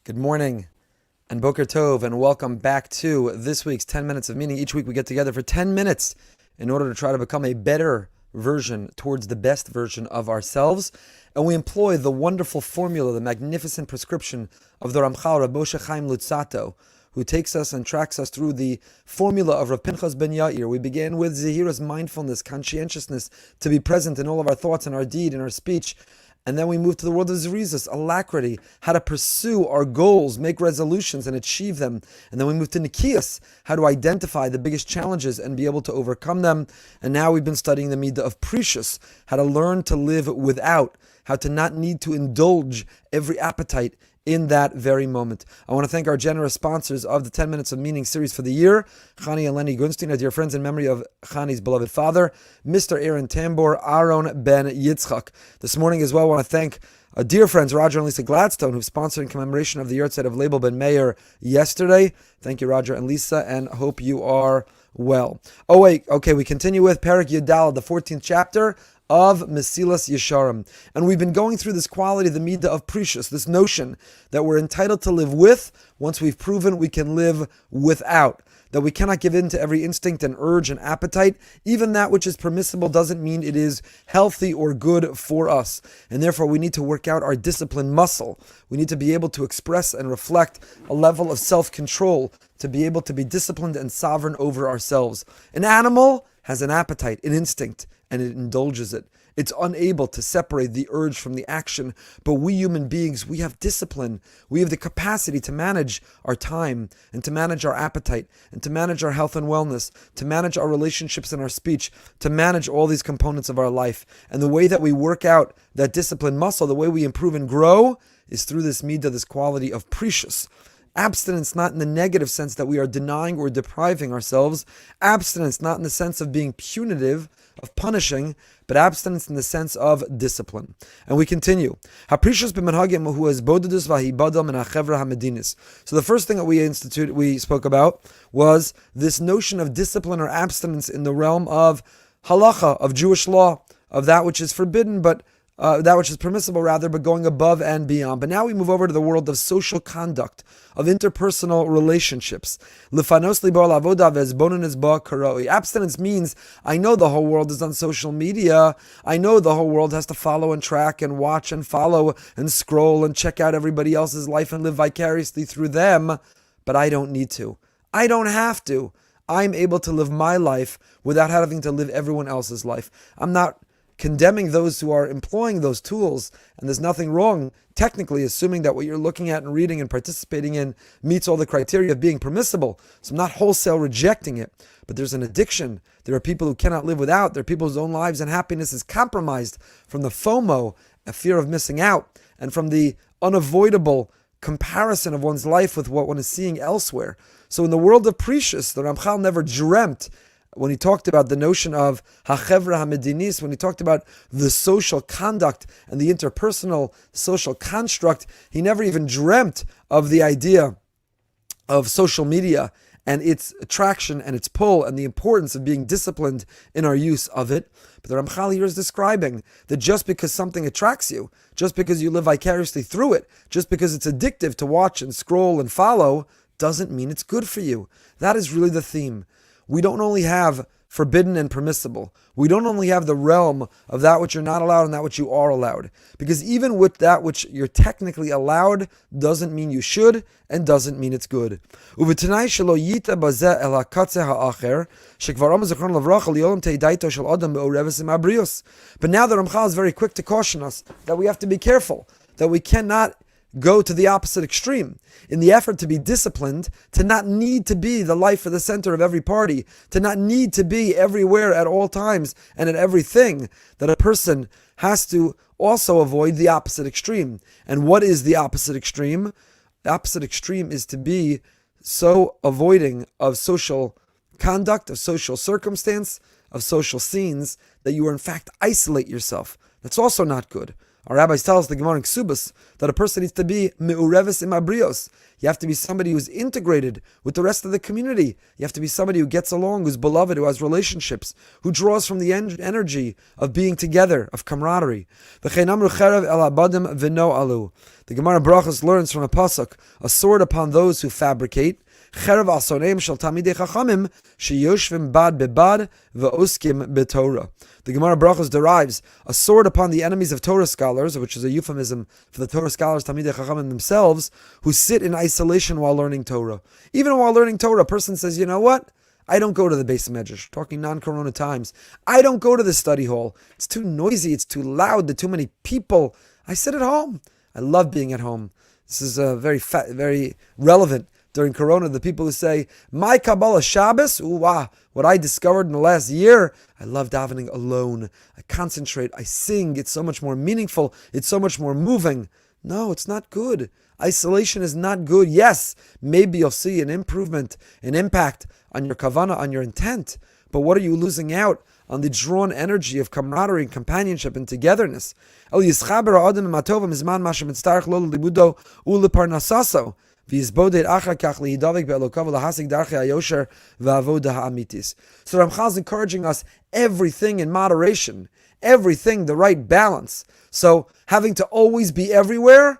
Good morning and Boker Tov, and welcome back to this week's 10 Minutes of Meaning. Each week we get together for 10 minutes in order to try to become a better version towards the best version of ourselves. And we employ the wonderful formula, the magnificent prescription of the Ramchal, R Moshe Chaim Luzzatto, who takes us and tracks us through the formula of Rav Pinchas ben Yair. We begin with Zehira's mindfulness, conscientiousness, to be present in all of our thoughts and our deed and our speech. And then we move to the world of Zerizos, alacrity, how to pursue our goals, make resolutions and achieve them. And then we move to Nikias, how to identify the biggest challenges and be able to overcome them. And now we've been studying the Midah of Precious, how to learn to live without, how to not need to indulge every appetite in that very moment. I want to thank our generous sponsors of the 10 Minutes of Meaning series for the year, Chani and Lenny Gunstein, our dear friends in memory of Chani's beloved father, Mr. Aaron Tambor, Aaron Ben Yitzchak. This morning as well, I want to thank dear friends Roger and Lisa Gladstone, who've sponsored in commemoration of the yahrzeit of Label Ben Meir yesterday. Thank you, Roger and Lisa, and hope you are well. Oh wait, okay, we continue with Perek Yudal, the 14th chapter of Mesillas Yesharim. And we've been going through this quality, the Midah of Precious, this notion that we're entitled to live with once we've proven we can live without. That we cannot give in to every instinct and urge and appetite. Even that which is permissible doesn't mean it is healthy or good for us. And therefore we need to work out our discipline muscle. We need to be able to express and reflect a level of self-control, to be able to be disciplined and sovereign over ourselves. An animal has an appetite, an instinct, and it indulges it. It's unable to separate the urge from the action. But we human beings, we have discipline. We have the capacity to manage our time and to manage our appetite and to manage our health and wellness, to manage our relationships and our speech, to manage all these components of our life. And the way that we work out that discipline muscle, the way we improve and grow, is through this midah, this quality of precious. Abstinence not in the negative sense that we are denying or depriving ourselves. Abstinence not in the sense of being punitive, of punishing, but abstinence in the sense of discipline. And we continue. So the first thing that we spoke about was this notion of discipline or abstinence in the realm of halacha, of Jewish law, of that which is forbidden, but that which is permissible rather, but going above and beyond. But now we move over to the world of social conduct, of interpersonal relationships. Abstinence means, I know the whole world is on social media. I know the whole world has to follow and track and watch and follow and scroll and check out everybody else's life and live vicariously through them. But I don't need to. I don't have to. I'm able to live my life without having to live everyone else's life. I'm not condemning those who are employing those tools, and there's nothing wrong, technically, assuming that what you're looking at and reading and participating in meets all the criteria of being permissible. So I'm not wholesale rejecting it, but there's an addiction. There are people who cannot live without. There are people whose own lives and happiness is compromised from the FOMO, a fear of missing out, and from the unavoidable comparison of one's life with what one is seeing elsewhere. So in the world of Precious, the Ramchal never dreamt, when he talked about the notion of hachevra hamedinis, when he talked about the social conduct and the interpersonal social construct, he never even dreamt of the idea of social media and its attraction and its pull and the importance of being disciplined in our use of it. But the Ramchal here is describing that just because something attracts you, just because you live vicariously through it, just because it's addictive to watch and scroll and follow, doesn't mean it's good for you. That is really the theme. We don't only have forbidden and permissible. We don't only have the realm of that which you're not allowed and that which you are allowed. Because even with that which you're technically allowed doesn't mean you should and doesn't mean it's good. But now the Ramchal is very quick to caution us that we have to be careful, that we cannot go to the opposite extreme in the effort to be disciplined, to not need to be the life of the center of every party, to not need to be everywhere at all times and at everything, that a person has to also avoid the opposite extreme. And what is the opposite extreme? The opposite extreme is to be so avoiding of social conduct, of social circumstance, of social scenes, that you are in fact isolate yourself. That's also not good. Our rabbis tell us, the Gemara in Ksubas, that a person needs to be me'ureves im abrios. You have to be somebody who's integrated with the rest of the community. You have to be somebody who gets along, who's beloved, who has relationships, who draws from the energy of being together, of camaraderie. The Gemara Brachos learns from a pasuk, a sword upon those who fabricate. The Gemara Brachos derives a sword upon the enemies of Torah scholars, which is a euphemism for the Torah scholars, Talmidei Chachamim themselves, who sit in isolation while learning Torah. Even while learning Torah, a person says, you know what? I don't go to the Beis Medrash, talking non-Corona times. I don't go to the study hall. It's too noisy, it's too loud, there are too many people. I sit at home. I love being at home. This is very relevant during Corona, the people who say, my Kabbalah Shabbos, what I discovered in the last year, I love davening alone. I concentrate, I sing, it's so much more meaningful, it's so much more moving. No, it's not good. Isolation is not good. Yes, maybe you'll see an improvement, an impact on your kavanah, on your intent, but what are you losing out on? The drawn energy of camaraderie and companionship and togetherness. So Ramchal is encouraging us everything in moderation, everything the right balance. So having to always be everywhere,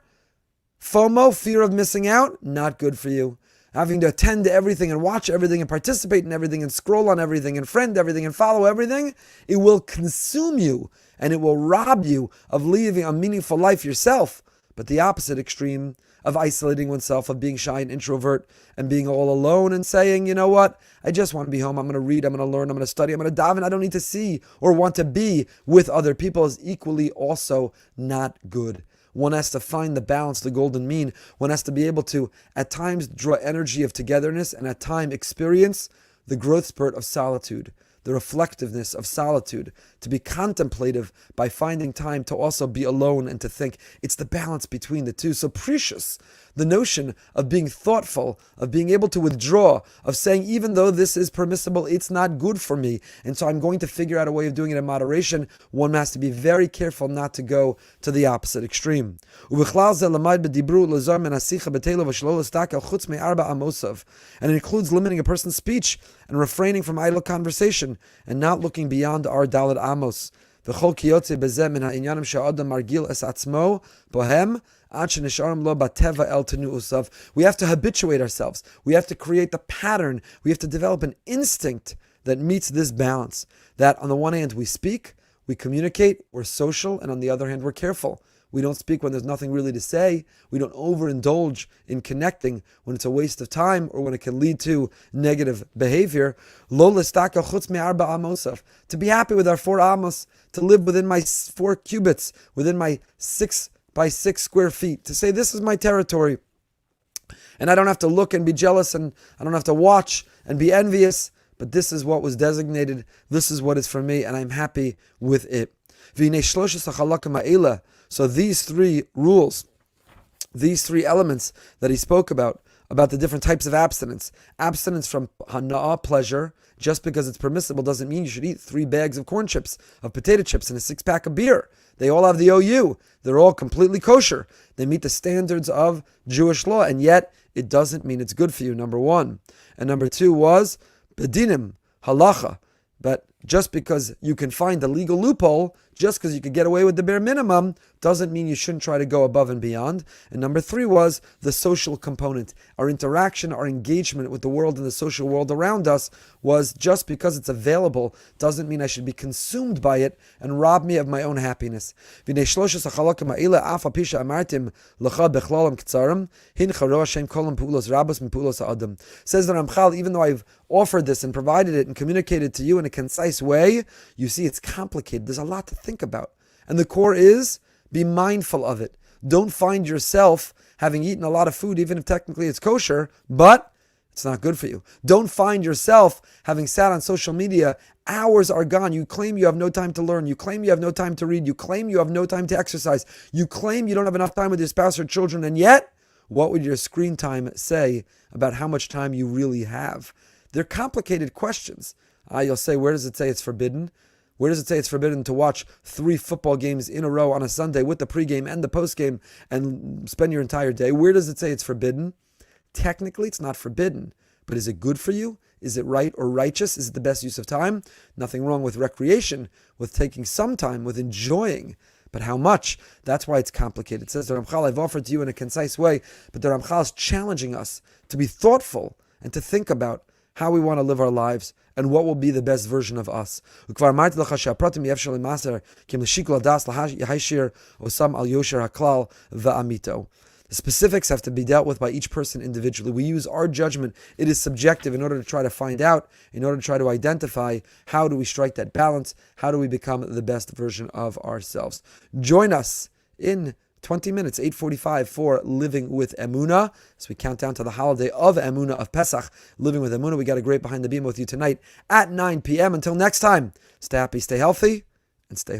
FOMO, fear of missing out, not good for you. Having to attend to everything and watch everything and participate in everything and scroll on everything and friend everything and follow everything, it will consume you and it will rob you of living a meaningful life yourself. But the opposite extreme of isolating oneself, of being shy and introvert and being all alone and saying, you know what, I just want to be home, I'm going to read, I'm going to learn, I'm going to study, I'm going to daven, I don't need to see or want to be with other people, is equally also not good. One has to find the balance, the golden mean. One has to be able to, at times, draw energy of togetherness and at times experience the growth spurt of solitude, the reflectiveness of solitude, to be contemplative by finding time to also be alone and to think. It's the balance between the two. So precious, the notion of being thoughtful, of being able to withdraw, of saying, even though this is permissible, it's not good for me, and so I'm going to figure out a way of doing it in moderation. One has to be very careful not to go to the opposite extreme. And it includes limiting a person's speech and refraining from idle conversation and not looking beyond our Dalet Amos. We have to habituate ourselves. We have to create the pattern. We have to develop an instinct that meets this balance. That on the one hand we speak, we communicate, we're social, and on the other hand we're careful. We don't speak when there's nothing really to say. We don't overindulge in connecting when it's a waste of time or when it can lead to negative behavior. To be happy with our 4 amos, to live within my 4 cubits, within my 6 by 6 square feet, to say this is my territory. And I don't have to look and be jealous, and I don't have to watch and be envious, but this is what was designated, this is what is for me, and I'm happy with it. So these 3 rules, these 3 elements that he spoke about the different types of abstinence. Abstinence from hana'ah, pleasure. Just because it's permissible doesn't mean you should eat 3 bags of corn chips, of potato chips, and a 6-pack of beer. They all have the OU. They're all completely kosher. They meet the standards of Jewish law, and yet it doesn't mean it's good for you, number 1. And number 2 was bedinim, halacha. But just because you can find a legal loophole, just because you could get away with the bare minimum, doesn't mean you shouldn't try to go above and beyond. And number 3 was the social component. Our interaction, our engagement with the world and the social world around us was just because it's available, doesn't mean I should be consumed by it and rob me of my own happiness. Says the Ramchal, even though I've offered this and provided it and communicated to you in a concise way, you see it's complicated. There's a lot to think about. And the core is, be mindful of it. Don't find yourself having eaten a lot of food, even if technically it's kosher, but it's not good for you. Don't find yourself having sat on social media, hours are gone. You claim you have no time to learn. You claim you have no time to read. You claim you have no time to exercise. You claim you don't have enough time with your spouse or children. And yet, what would your screen time say about how much time you really have? They're complicated questions. You'll say, where does it say it's forbidden? Where does it say it's forbidden to watch 3 football games in a row on a Sunday with the pregame and the postgame and spend your entire day? Where does it say it's forbidden? Technically, it's not forbidden. But is it good for you? Is it right or righteous? Is it the best use of time? Nothing wrong with recreation, with taking some time, with enjoying. But how much? That's why it's complicated. It says, the Ramchal, I've offered to you in a concise way, but the Ramchal is challenging us to be thoughtful and to think about how we want to live our lives and what will be the best version of us. The specifics have to be dealt with by each person individually. We use our judgment. It is subjective in order to try to find out, in order to try to identify how do we strike that balance, how do we become the best version of ourselves. Join us in 20 minutes, 8:45, for Living with Emunah, as we count down to the holiday of Emunah, of Pesach. Living with Emunah, we got a great Behind the Beam with you tonight at 9 p.m. Until next time, stay happy, stay healthy, and stay